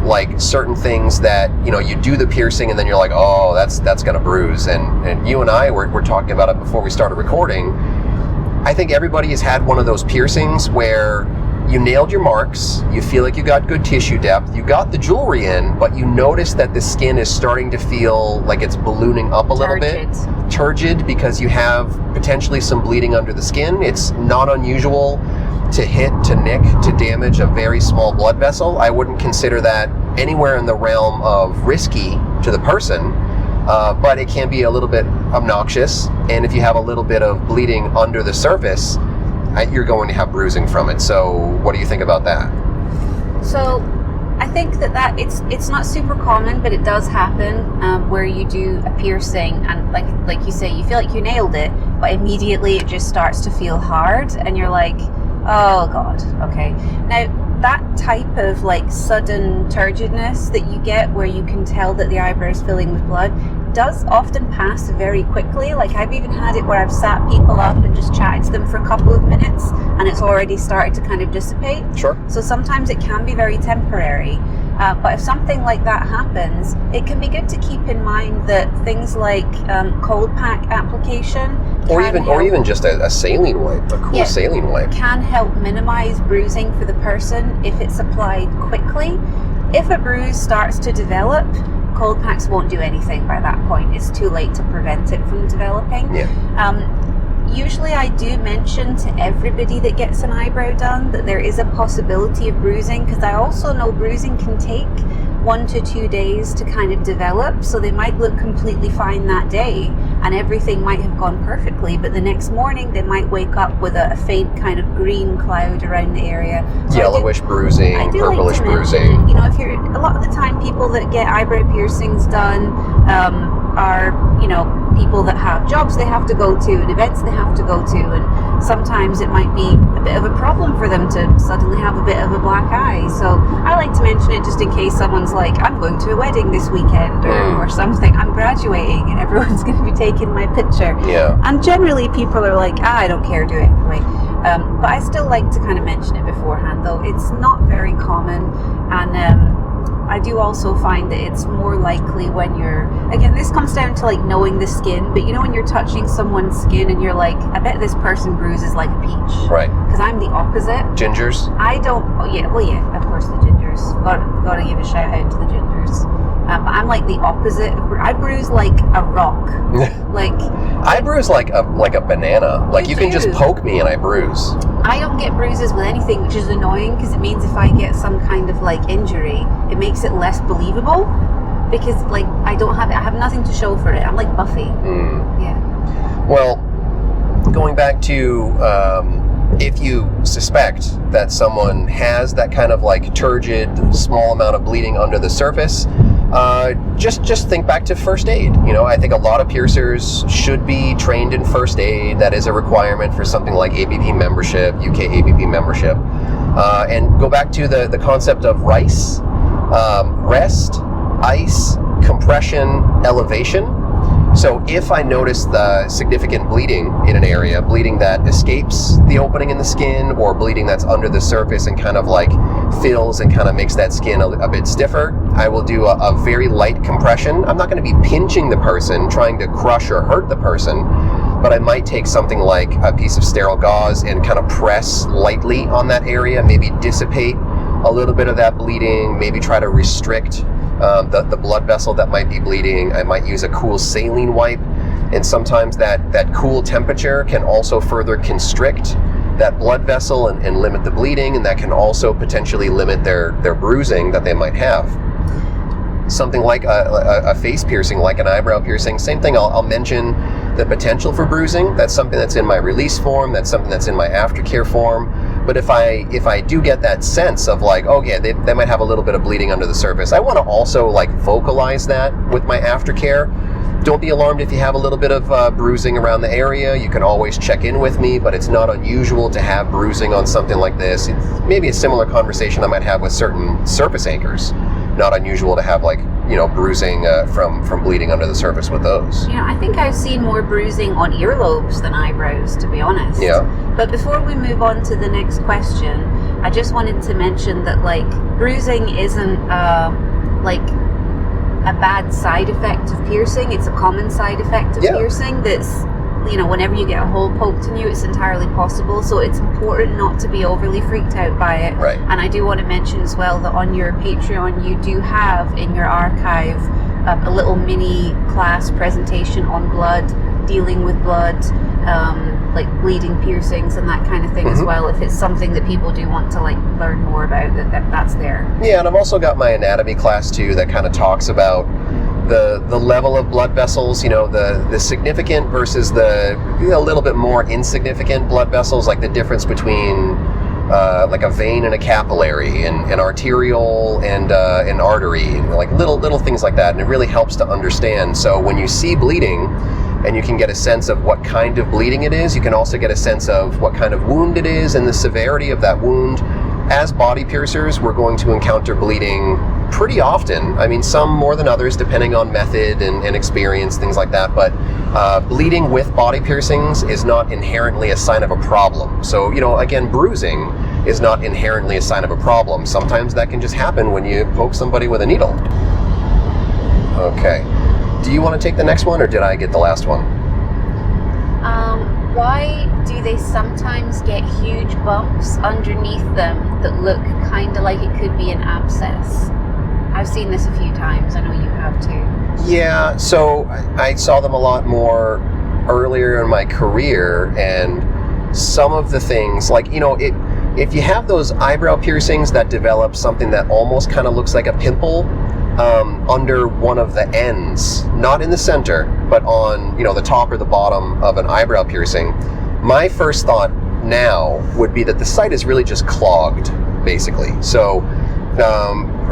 like certain things that, you do the piercing and then you're like, oh, that's gonna bruise. And you and I were talking about it before we started recording. I think everybody has had one of those piercings where you nailed your marks, you feel like you got good tissue depth, you got the jewelry in, but you notice that the skin is starting to feel like it's ballooning up a little bit. Turgid, because you have potentially some bleeding under the skin. It's not unusual to hit, to nick, to damage a very small blood vessel. I wouldn't consider that anywhere in the realm of risky to the person, but it can be a little bit obnoxious, and if you have a little bit of bleeding under the surface, you're going to have bruising from it. So what do you think about that? So I think that it's not super common, but it does happen where you do a piercing and like you say, you feel like you nailed it, but immediately it just starts to feel hard and you're like, oh God, okay. Now that type of like sudden turgidness that you get where you can tell that the eyebrow is filling with blood does often pass very quickly. Like I've even had it where I've sat people up and just chatted to them for a couple of minutes and it's already started to kind of dissipate. Sure. So sometimes it can be very temporary. But if something like that happens, it can be good to keep in mind that things like cold pack application or even just a saline wipe, a cool saline wipe, can help minimize bruising for the person if it's applied quickly. If a bruise starts to develop, cold packs won't do anything by that point. It's too late to prevent it from developing. Usually I do mention to everybody that gets an eyebrow done that there is a possibility of bruising, because I also know bruising can take 1 to 2 days to kind of develop. So they might look completely fine that day and everything might have gone perfectly, but the next morning they might wake up with a faint kind of green cloud around the area. So yellowish bruising, purplish bruising. You know, if you're, a lot of the time people that get eyebrow piercings done are, you know, people that have jobs they have to go to and events they have to go to, and sometimes it might be a bit of a problem for them to suddenly have a bit of a black eye. So I like to mention it just in case someone's like, I'm going to a wedding this weekend or something, I'm graduating and everyone's going to be taking my picture. And generally people are like, I don't care, do it anyway. But I still like to kind of mention it beforehand, though it's not very common. And I do also find that it's more likely when you're, again, this comes down to like knowing the skin, but you know when you're touching someone's skin and you're like, I bet this person bruises like a peach. Right. Because I'm the opposite. Gingers? I don't, well yeah, of course the gingers. Gotta give a shout out to the gingers. But I'm like the opposite. I bruise like a rock. Like I bruise like a banana. Like you can just poke me and I bruise. I don't get bruises with anything, which is annoying because it means if I get some kind of like injury, it makes it less believable because like I have nothing to show for it. I'm like Buffy. Yeah. Well, going back to if you suspect that someone has that kind of like turgid, small amount of bleeding under the surface, just think back to first aid. You know, I think a lot of piercers should be trained in first aid. That is a requirement for something like ABP membership, UK ABP membership. And go back to the concept of RICE, rest, ice, compression, elevation. So if I notice the significant bleeding in an area, bleeding that escapes the opening in the skin or bleeding that's under the surface and kind of like fills and kind of makes that skin a bit stiffer, I will do a very light compression. I'm not going to be pinching the person, trying to crush or hurt the person, but I might take something like a piece of sterile gauze and kind of press lightly on that area, maybe dissipate a little bit of that bleeding, maybe try to restrict the blood vessel that might be bleeding. I might use a cool saline wipe, and sometimes that cool temperature can also further constrict that blood vessel and limit the bleeding, and that can also potentially limit their bruising that they might have. Something like a face piercing, like an eyebrow piercing, same thing. I'll mention the potential for bruising. That's something that's in my release form. That's something that's in my aftercare form. But if I do get that sense of like, oh yeah, they might have a little bit of bleeding under the surface, I want to also like vocalize that with my aftercare. Don't be alarmed if you have a little bit of bruising around the area. You can always check in with me, but it's not unusual to have bruising on something like this. It's maybe a similar conversation I might have with certain surface anchors. Not unusual to have like, you know, bruising from bleeding under the surface with those. You know, I think I've seen more bruising on earlobes than eyebrows, to be honest. Yeah. But before we move on to the next question, I just wanted to mention that like bruising isn't like a bad side effect of piercing. It's a common side effect of piercing that's, you know, whenever you get a hole poked in you, it's entirely possible. So it's important not to be overly freaked out by it. Right. And I do want to mention as well that on your Patreon, you do have in your archive a little mini class presentation on blood, dealing with blood, like bleeding piercings and that kind of thing as well. If it's something that people do want to like learn more about, that's there. Yeah, and I've also got my anatomy class too that kind of talks about the level of blood vessels, you know, the significant versus the a little bit more insignificant blood vessels, like the difference between like a vein and a capillary, and an arterial and an artery, and like little things like that, and it really helps to understand. So when you see bleeding and you can get a sense of what kind of bleeding it is, you can also get a sense of what kind of wound it is and the severity of that wound. As body piercers, we're going to encounter bleeding pretty often. I mean, some more than others, depending on method and experience, things like that. But bleeding with body piercings is not inherently a sign of a problem. So, again, bruising is not inherently a sign of a problem. Sometimes that can just happen when you poke somebody with a needle. Okay. Do you want to take the next one, or did I get the last one? Why do they sometimes get huge bumps underneath them that look kind of like it could be an abscess? I've seen this a few times. I know you have too. Yeah, so I saw them a lot more earlier in my career, and some of the things, like, if you have those eyebrow piercings that develop something that almost kind of looks like a pimple under one of the ends, not in the center, but on, the top or the bottom of an eyebrow piercing, my first thought now would be that the site is really just clogged, basically. So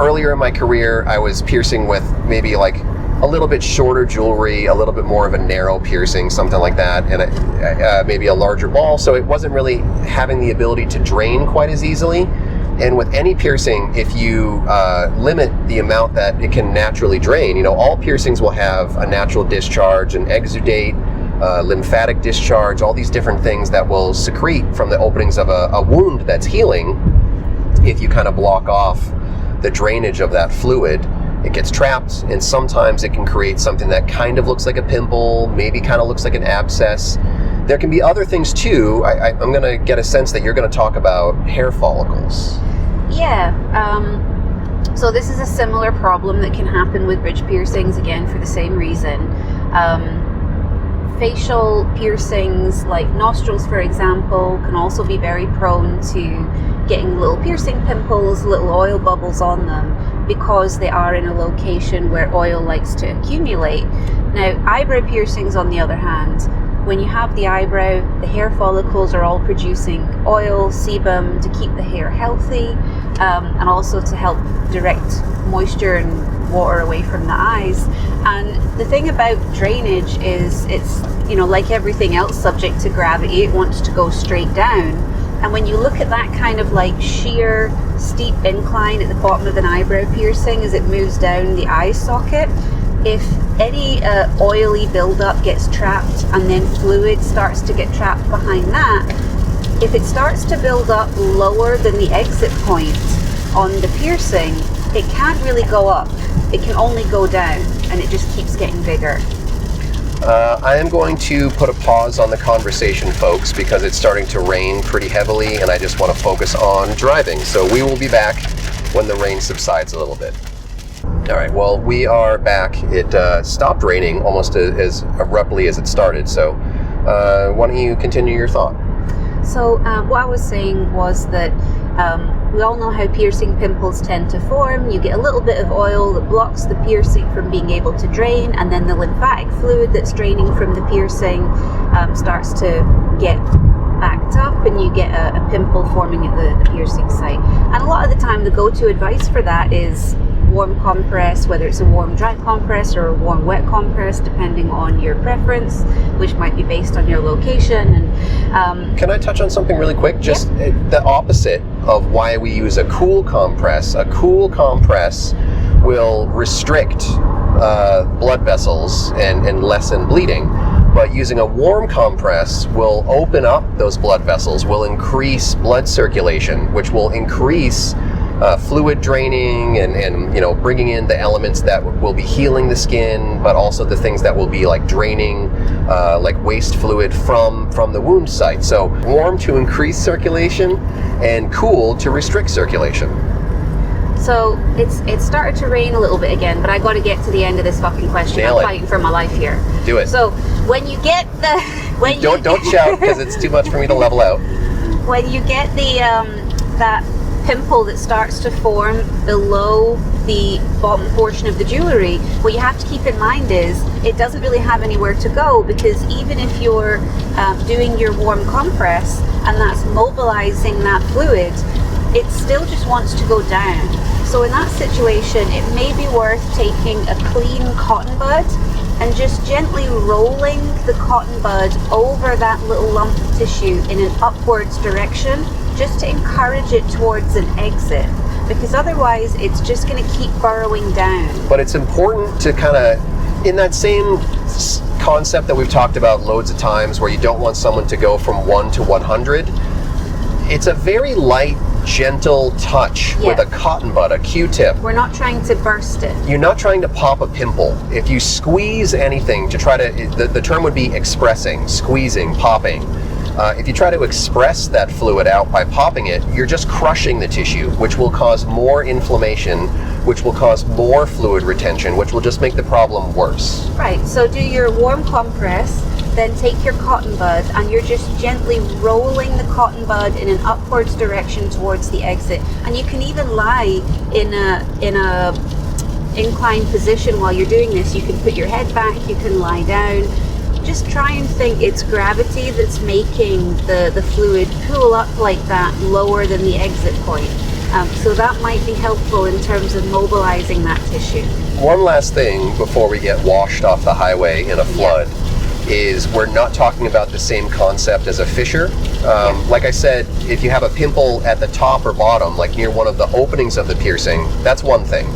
earlier in my career, I was piercing with maybe like a little bit shorter jewelry, a little bit more of a narrow piercing, something like that, and maybe a larger ball, so it wasn't really having the ability to drain quite as easily. And with any piercing, if you limit the amount that it can naturally drain, all piercings will have a natural discharge, an exudate, lymphatic discharge, all these different things that will secrete from the openings of a wound that's healing. If you kind of block off the drainage of that fluid, it gets trapped, and sometimes it can create something that kind of looks like a pimple, maybe kind of looks like an abscess. There can be other things too. I'm going to get a sense that you're going to talk about hair follicles. Yeah. So this is a similar problem that can happen with ridge piercings, again, for the same reason. Facial piercings, like nostrils, for example, can also be very prone to getting little piercing pimples, little oil bubbles on them, because they are in a location where oil likes to accumulate. Now, eyebrow piercings, on the other hand, when you have the eyebrow, the hair follicles are all producing oil, sebum, to keep the hair healthy, and also to help direct moisture and water away from the eyes. And the thing about drainage is it's, like everything else subject to gravity, it wants to go straight down. And when you look at that kind of like sheer, steep incline at the bottom of an eyebrow piercing as it moves down the eye socket, if any oily buildup gets trapped and then fluid starts to get trapped behind that, if it starts to build up lower than the exit point on the piercing, it can't really go up. It can only go down, and it just keeps getting bigger. I am going to put a pause on the conversation, folks, because it's starting to rain pretty heavily, and I just want to focus on driving. So we will be back when the rain subsides a little bit. All right, well, we are back. It stopped raining almost as abruptly as it started, so why don't you continue your thought? So what I was saying was that we all know how piercing pimples tend to form. You get a little bit of oil that blocks the piercing from being able to drain, and then the lymphatic fluid that's draining from the piercing starts to get backed up, and you get a pimple forming at the piercing site. And a lot of the time the go-to advice for that is warm compress, whether it's a warm dry compress or a warm wet compress, depending on your preference, which might be based on your location. And can I touch on something really quick? Just the opposite of why we use a cool compress. A cool compress will restrict blood vessels and lessen bleeding, but using a warm compress will open up those blood vessels, will increase blood circulation, which will increase fluid draining and bringing in the elements that will be healing the skin, but also the things that will be like draining like waste fluid from the wound site. So warm to increase circulation and cool to restrict circulation. So it started to rain a little bit again, but I got to get to the end of this fucking question. Nail I'm it. fighting for my life here. Do it. So when you get the don't shout, because it's too much for me to level out. When you get the that pimple that starts to form below the bottom portion of the jewelry, what you have to keep in mind is it doesn't really have anywhere to go, because even if you're doing your warm compress and that's mobilizing that fluid, it still just wants to go down. So in that situation, it may be worth taking a clean cotton bud and just gently rolling the cotton bud over that little lump of tissue in an upwards direction, just to encourage it towards an exit. because otherwise it's just going to keep burrowing down. But it's important to kind of, in that same concept that we've talked about loads of times, where you don't want someone to go from 1 to 100, it's a very light, gentle touch with a cotton bud, a Q-tip. We're not trying to burst it. You're not trying to pop a pimple. If you squeeze anything to try to, the term would be expressing, squeezing, popping. If you try to express that fluid out by popping it, you're just crushing the tissue, which will cause more inflammation, which will cause more fluid retention, which will just make the problem worse. Right, so do your warm compress, then take your cotton bud and you're just gently rolling the cotton bud in an upwards direction towards the exit. And you can even lie in a inclined position while you're doing this. You can put your head back, you can lie down. Just try and think it's gravity that's making the fluid pool up like that lower than the exit point. So that might be helpful in terms of mobilizing that tissue. One last thing before we get washed off the highway in a flood is we're not talking about the same concept as a fissure. Like I said, if you have a pimple at the top or bottom, like near one of the openings of the piercing, that's one thing.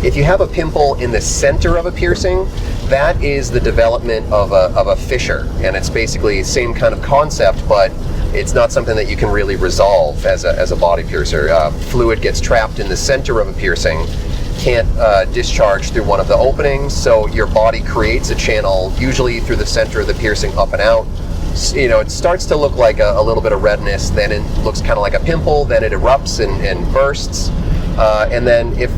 If you have a pimple in the center of a piercing, that is the development of a fissure, and it's basically the same kind of concept, but it's not something that you can really resolve as a body piercer. Fluid gets trapped in the center of a piercing, can't discharge through one of the openings, so your body creates a channel, usually through the center of the piercing, up and out. You know, it starts to look like a little bit of redness, then it looks kind of like a pimple, then it erupts and bursts, and then if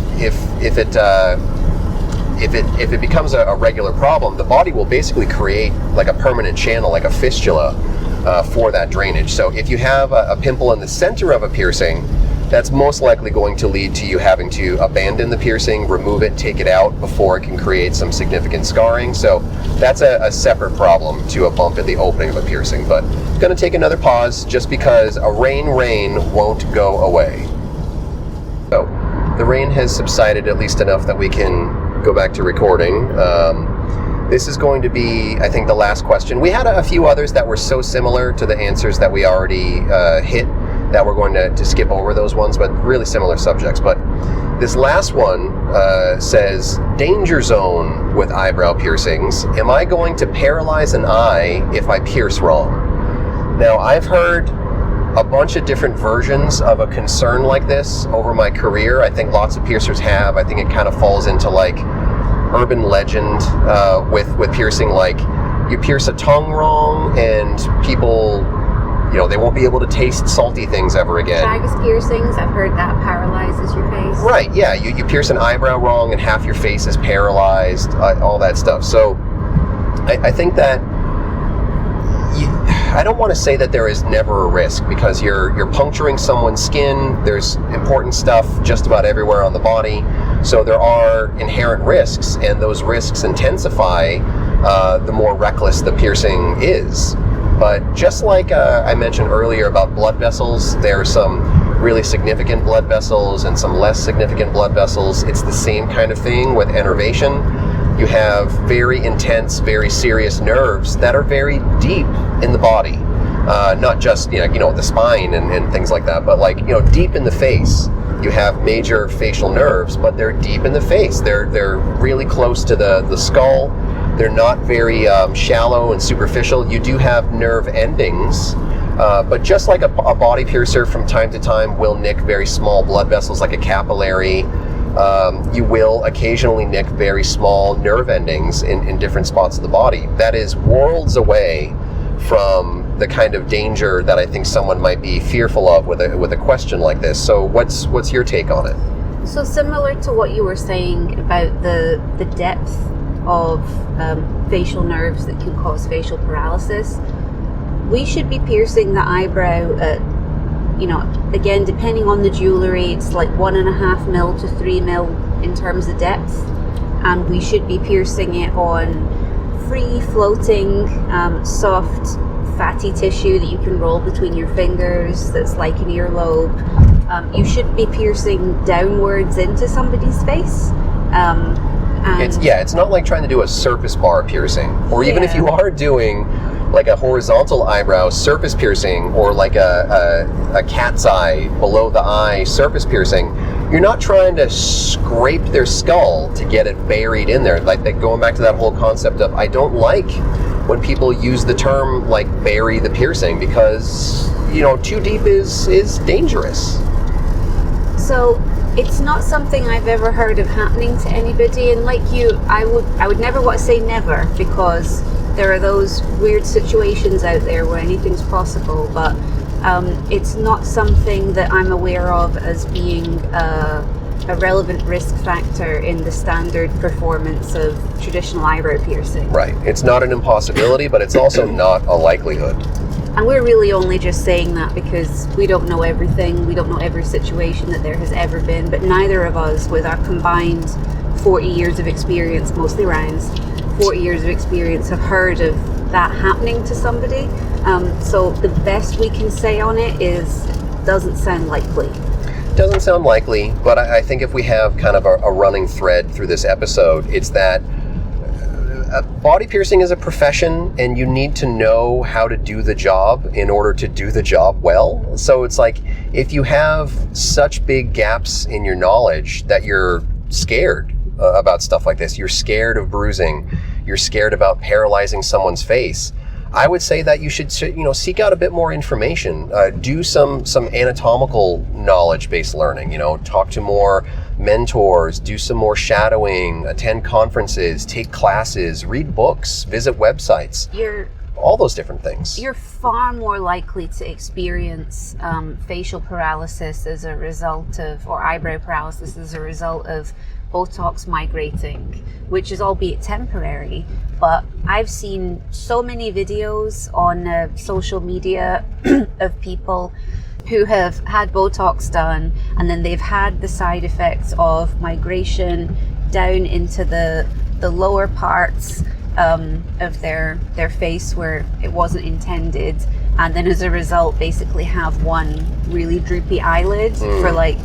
it becomes a regular problem, the body will basically create like a permanent channel, like a fistula, for that drainage. So if you have a pimple in the center of a piercing, that's most likely going to lead to you having to abandon the piercing, remove it, take it out before it can create some significant scarring. So that's a separate problem to a bump in the opening of a piercing. But I'm going to take another pause just because a rain won't go away. So the rain has subsided at least enough that we can go back to recording. This is going to be, I think, the last question. We had a few others that were so similar to the answers that we already hit that we're going to skip over those ones, but really similar subjects. But this last one says, danger zone with eyebrow piercings. Am I going to paralyze an eye if I pierce wrong? Now, I've heard a bunch of different versions of a concern like this over my career. I think lots of piercers have. I think it kind of falls into like urban legend with piercing, like you pierce a tongue wrong and people, you know, they won't be able to taste salty things ever again. Tragus piercings, I've heard that paralyzes your face. Right, yeah, you pierce an eyebrow wrong and half your face is paralyzed, all that stuff. So I think that I don't want to say that there is never a risk, because you're puncturing someone's skin. There's important stuff just about everywhere on the body. So there are inherent risks, and those risks intensify the more reckless the piercing is. But just like I mentioned earlier about blood vessels, there are some really significant blood vessels and some less significant blood vessels. It's the same kind of thing with innervation. You have very intense, very serious nerves that are very deep in the body. Not just, the spine and things like that, but like, deep in the face. You have major facial nerves, but they're deep in the face. They're really close to the skull. They're not very shallow and superficial. You do have nerve endings, but just like a body piercer from time to time will nick very small blood vessels like a capillary, you will occasionally nick very small nerve endings in different spots of the body. That is worlds away from the kind of danger that I think someone might be fearful of with a question like this. So what's your take on it? So similar to what you were saying about the depth of facial nerves that can cause facial paralysis, we should be piercing the eyebrow at, again, depending on the jewelry, it's like 1.5 mil to 3 mil in terms of depth, and we should be piercing it on free floating soft fatty tissue that you can roll between your fingers, that's like an earlobe. You should be piercing downwards into somebody's face. It's not like trying to do a surface bar piercing, or even if you are doing like a horizontal eyebrow surface piercing, or like a cat's eye below the eye surface piercing, you're not trying to scrape their skull to get it buried in there. Like, going back to that whole concept of, I don't like when people use the term like bury the piercing, because, you know, too deep is dangerous. So it's not something I've ever heard of happening to anybody, and like you, I would never want to say never, because there are those weird situations out there where anything's possible, but it's not something that I'm aware of as being a relevant risk factor in the standard performance of traditional eyebrow piercing. Right. It's not an impossibility, but it's also not a likelihood. And we're really only just saying that because we don't know everything, we don't know every situation that there has ever been, but neither of us, with our combined 40 years of experience, mostly Ryan's 40 years of experience, have heard of that happening to somebody. So the best we can say on it is, doesn't sound likely. Doesn't sound likely, but I think if we have kind of a running thread through this episode, it's that body piercing is a profession, and you need to know how to do the job in order to do the job well. So it's like, if you have such big gaps in your knowledge that you're scared about stuff like this, you're scared of bruising, you're scared about paralyzing someone's face, I would say that you should, seek out a bit more information. Do some anatomical knowledge-based learning. Talk to more mentors, do some more shadowing, attend conferences, take classes, read books, visit websites. All those different things. You're far more likely to experience facial paralysis as a result of, or eyebrow paralysis as a result of Botox migrating, which is albeit temporary. But I've seen so many videos on social media of people who have had Botox done, and then they've had the side effects of migration down into the lower parts of their face where it wasn't intended, and then as a result basically have one really droopy eyelid for like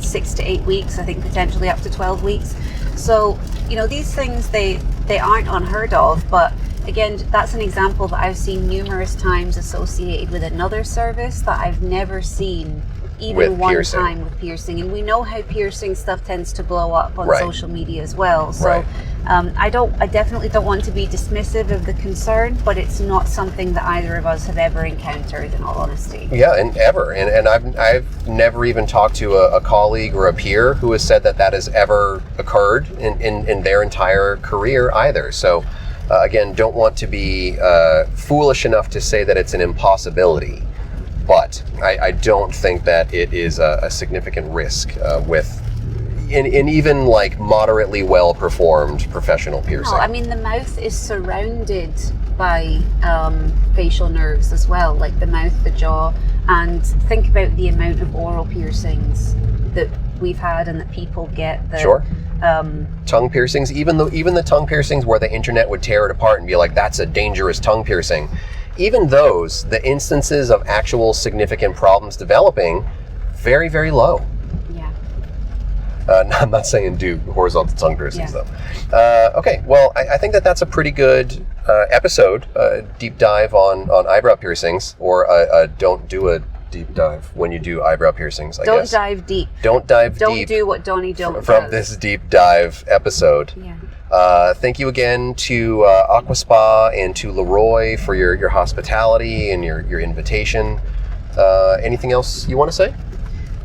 6 to 8 weeks, I think potentially up to 12 weeks. So these things, they aren't unheard of, but again, that's an example that I've seen numerous times associated with another service that I've never seen even with one piercing. time with piercing. And we know how piercing stuff tends to blow up on Right. social media as well. So Right. I definitely don't want to be dismissive of the concern, but it's not something that either of us have ever encountered, in all honesty. Yeah, and ever. And I've never even talked to a colleague or a peer who has said that has ever occurred in their entire career either. So again, don't want to be foolish enough to say that it's an impossibility, but I don't think that it is a significant risk in even like moderately well performed professional piercing. No, I mean, the mouth is surrounded by facial nerves as well, like the mouth, the jaw, and think about the amount of oral piercings that we've had and that people get. Sure. Tongue piercings, even the tongue piercings where the internet would tear it apart and be like, that's a dangerous tongue piercing. Even those, the instances of actual significant problems developing, very, very low. Yeah. I'm not saying do horizontal tongue piercings though. Okay, well, I think that's a pretty good episode, deep dive on eyebrow piercings, or don't do a deep dive when you do eyebrow piercings, I guess. Don't dive deep. Don't dive deep. Don't do what Donnie don't from does. this deep dive episode. Yeah. Thank you again to Aqua Spa and to Leroy for your hospitality and your invitation. Anything else you want to say?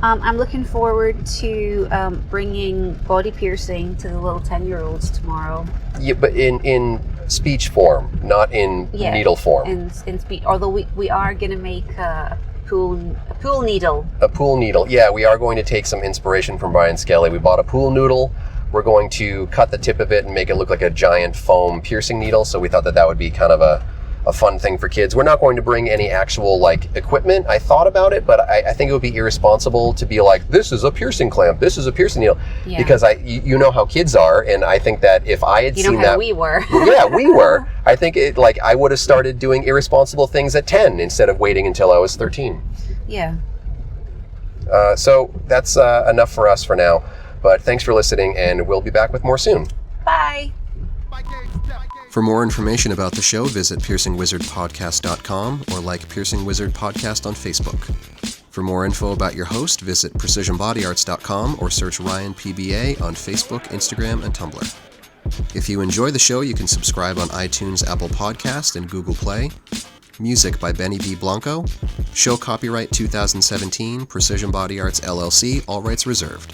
I'm looking forward to bringing body piercing to the little 10-year-olds tomorrow. Yeah, but in speech form, not in needle form. In speech, although we are going to make a pool needle. A pool needle. Yeah, we are going to take some inspiration from Brian Skelly. We bought a pool noodle. We're going to cut the tip of it and make it look like a giant foam piercing needle. So we thought that would be kind of a fun thing for kids. We're not going to bring any actual equipment. I thought about it, but I think it would be irresponsible to be like, this is a piercing clamp, this is a piercing needle. Yeah. Because you know how kids are, and I think that if I had seen that, we were. Yeah, we were. I think I would have started doing irresponsible things at 10 instead of waiting until I was 13. Yeah. So that's enough for us for now. But thanks for listening, and we'll be back with more soon. Bye. For more information about the show, visit piercingwizardpodcast.com or like Piercing Wizard Podcast on Facebook. For more info about your host, visit precisionbodyarts.com or search Ryan PBA on Facebook, Instagram, and Tumblr. If you enjoy the show, you can subscribe on iTunes, Apple Podcast, and Google Play. Music by Benny B. Blanco. Show copyright 2017, Precision Body Arts LLC, all rights reserved.